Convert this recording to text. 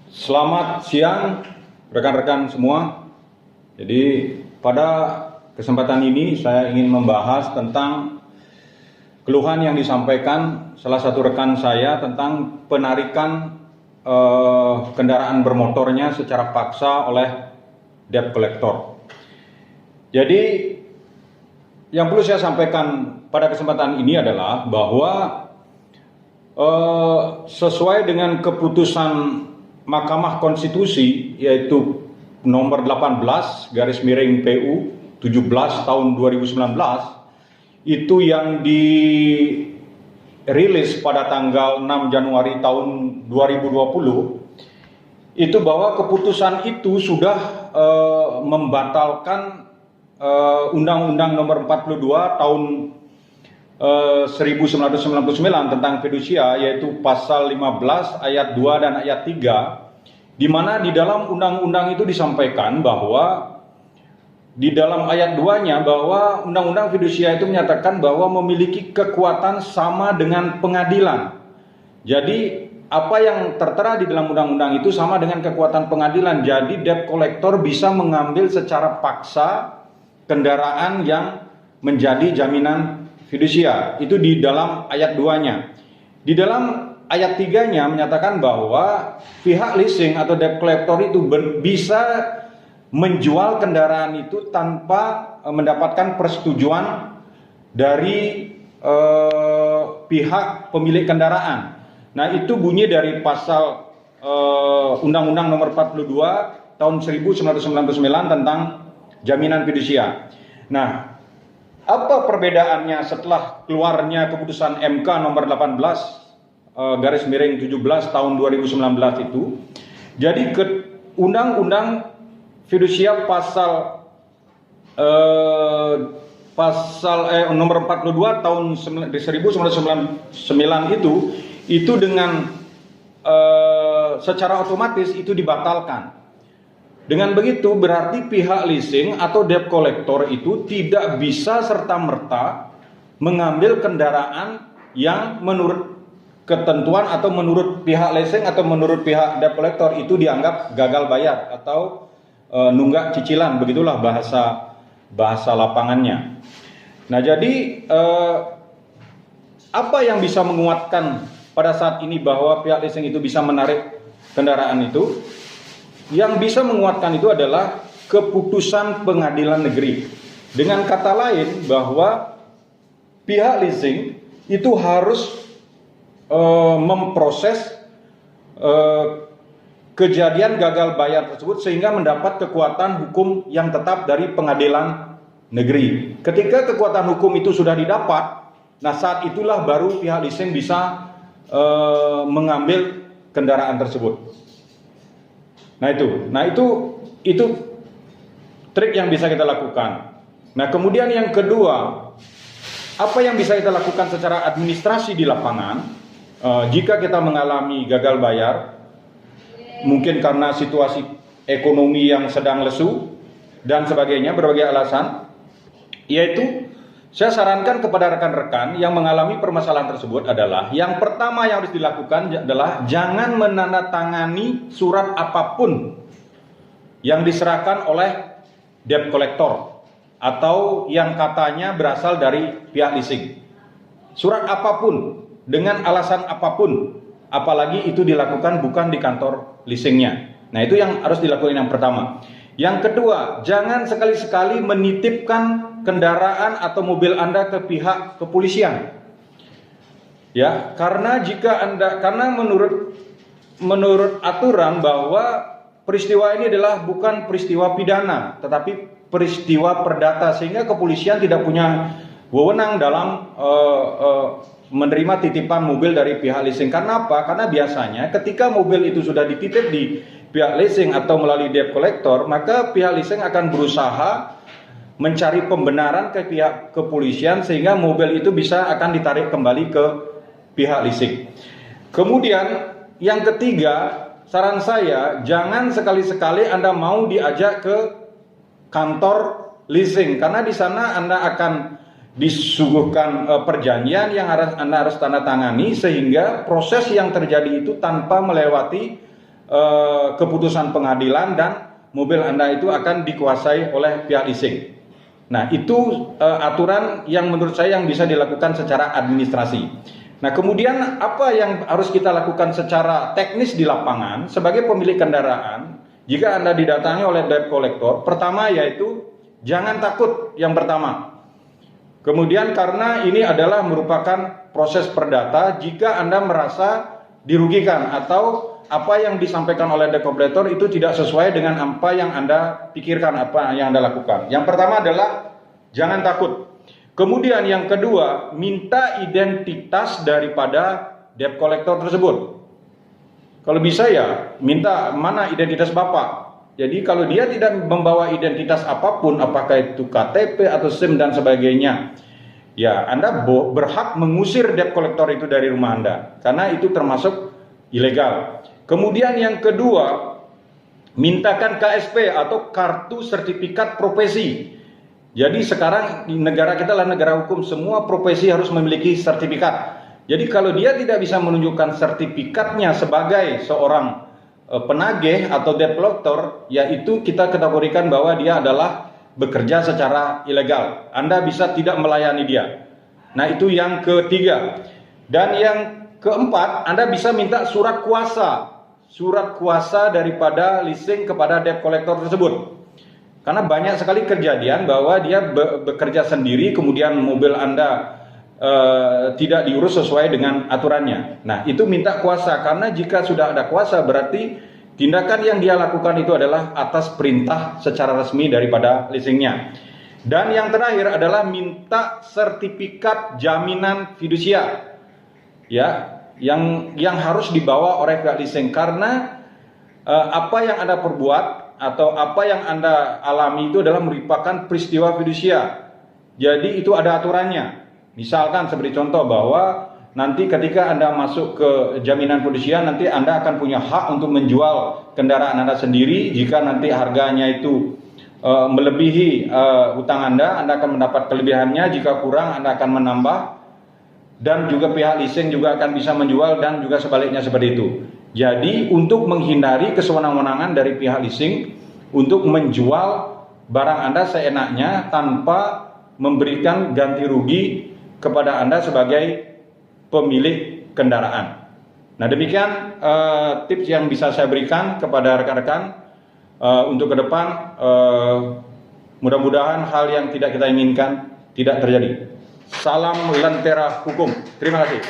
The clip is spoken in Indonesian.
Selamat siang rekan-rekan semua. Jadi pada kesempatan ini saya ingin membahas tentang keluhan yang disampaikan salah satu rekan saya tentang penarikan kendaraan bermotornya secara paksa oleh debt collector. Jadi yang perlu saya sampaikan pada kesempatan ini adalah bahwa sesuai dengan keputusan Mahkamah Konstitusi yaitu nomor 18 garis miring PU 17 tahun 2019 itu yang dirilis pada tanggal 6 Januari tahun 2020 itu bahwa keputusan itu sudah membatalkan Undang-Undang nomor 42 tahun 1999 tentang fidusia, yaitu pasal 15 ayat 2 dan ayat 3, di mana di dalam undang-undang itu disampaikan bahwa di dalam ayat 2-nya bahwa undang-undang fidusia itu menyatakan bahwa memiliki kekuatan sama dengan pengadilan. Jadi apa yang tertera di dalam undang-undang itu sama dengan kekuatan pengadilan. Jadi debt collector bisa mengambil secara paksa kendaraan yang menjadi jaminan fidusia. Itu di dalam ayat 2-nya. Di dalam ayat 3-nya menyatakan bahwa pihak leasing atau debt collector itu bisa menjual kendaraan itu tanpa mendapatkan persetujuan dari pihak pemilik kendaraan. Nah, itu bunyi dari pasal Undang-Undang nomor 42 tahun 1999 tentang jaminan fidusia. Nah, apa perbedaannya setelah keluarnya keputusan MK nomor 18 garis miring 17 tahun 2019 itu? Jadi Undang-Undang Fidusia pasal nomor 42 tahun 1999 itu dengan secara otomatis itu dibatalkan. Dengan begitu berarti pihak leasing atau debt collector itu tidak bisa serta-merta mengambil kendaraan yang menurut ketentuan atau menurut pihak leasing atau menurut pihak debt collector itu dianggap gagal bayar atau nunggak cicilan, begitulah bahasa lapangannya. Nah, jadi apa yang bisa menguatkan pada saat ini bahwa pihak leasing itu bisa menarik kendaraan itu? Yang bisa menguatkan itu adalah keputusan pengadilan negeri. Dengan kata lain bahwa pihak leasing itu harus memproses kejadian gagal bayar tersebut sehingga mendapat kekuatan hukum yang tetap dari pengadilan negeri. Ketika kekuatan hukum itu sudah didapat, nah saat itulah baru pihak leasing bisa mengambil kendaraan tersebut. Nah itu trik yang bisa kita lakukan. Nah, kemudian yang kedua, apa yang bisa kita lakukan secara administrasi di lapangan jika kita mengalami gagal bayar, mungkin karena situasi ekonomi yang sedang lesu dan sebagainya, berbagai alasan, yaitu saya sarankan kepada rekan-rekan yang mengalami permasalahan tersebut adalah yang pertama yang harus dilakukan adalah jangan menandatangani surat apapun yang diserahkan oleh debt collector atau yang katanya berasal dari pihak leasing. Surat apapun dengan alasan apapun, apalagi itu dilakukan bukan di kantor leasingnya. Nah, itu yang harus dilakukan yang pertama. Yang kedua, jangan sekali-sekali menitipkan kendaraan atau mobil Anda ke pihak kepolisian. Ya, karena menurut aturan bahwa peristiwa ini adalah bukan peristiwa pidana, tetapi peristiwa perdata, sehingga kepolisian tidak punya wewenang dalam menerima titipan mobil dari pihak leasing. Karena apa? Karena biasanya ketika mobil itu sudah dititip di pihak leasing atau melalui debt collector, maka pihak leasing akan berusaha mencari pembenaran ke pihak kepolisian sehingga mobil itu akan ditarik kembali ke pihak leasing. Kemudian yang ketiga, saran saya jangan sekali-sekali Anda mau diajak ke kantor leasing, karena di sana Anda akan disuguhkan perjanjian yang Anda harus tanda tangani, sehingga proses yang terjadi itu tanpa melewati keputusan pengadilan dan mobil Anda itu akan dikuasai oleh pihak leasing. Nah, itu aturan yang menurut saya yang bisa dilakukan secara administrasi. Nah, kemudian apa yang harus kita lakukan secara teknis di lapangan sebagai pemilik kendaraan jika Anda didatangi oleh debt collector? Pertama yaitu jangan takut, yang pertama. Kemudian karena ini adalah merupakan proses perdata, jika Anda merasa dirugikan atau apa yang disampaikan oleh debt collector itu tidak sesuai dengan apa yang Anda pikirkan, apa yang Anda lakukan. Yang pertama adalah jangan takut. Kemudian yang kedua, minta identitas daripada debt collector tersebut. Kalau bisa ya, minta mana identitas Bapak. Jadi kalau dia tidak membawa identitas apapun, apakah itu KTP atau SIM dan sebagainya, ya Anda berhak mengusir debt collector itu dari rumah Anda, karena itu termasuk ilegal. Kemudian yang kedua, mintakan KSP atau kartu sertifikat profesi. Jadi sekarang di negara kita adalah negara hukum, semua profesi harus memiliki sertifikat. Jadi kalau dia tidak bisa menunjukkan sertifikatnya sebagai seorang penagih atau debt collector, yaitu kita kategorikan bahwa dia adalah bekerja secara ilegal. Anda bisa tidak melayani dia. Nah, itu yang ketiga. Dan yang keempat, Anda bisa minta surat kuasa daripada leasing kepada debt collector tersebut. Karena banyak sekali kejadian bahwa dia bekerja sendiri, kemudian mobil Anda tidak diurus sesuai dengan aturannya. Nah, itu minta kuasa, karena jika sudah ada kuasa berarti tindakan yang dia lakukan itu adalah atas perintah secara resmi daripada leasingnya. Dan yang terakhir adalah minta sertifikat jaminan fidusia, ya, yang harus dibawa oleh pihak leasing, karena apa yang Anda perbuat atau apa yang Anda alami itu adalah merupakan peristiwa fidusia. Jadi itu ada aturannya. Misalkan seperti contoh bahwa nanti ketika Anda masuk ke jaminan fidusia, nanti Anda akan punya hak untuk menjual kendaraan Anda sendiri. Jika nanti harganya itu melebihi hutang Anda akan mendapat kelebihannya. Jika kurang, Anda akan menambah. Dan juga pihak leasing juga akan bisa menjual, dan juga sebaliknya seperti itu. Jadi untuk menghindari kesewenang-wenangan dari pihak leasing untuk menjual barang Anda seenaknya tanpa memberikan ganti rugi kepada Anda sebagai pemilik kendaraan. Nah, demikian tips yang bisa saya berikan kepada rekan-rekan untuk ke depan. Mudah-mudahan hal yang tidak kita inginkan tidak terjadi. Salam lentera hukum. Terima kasih.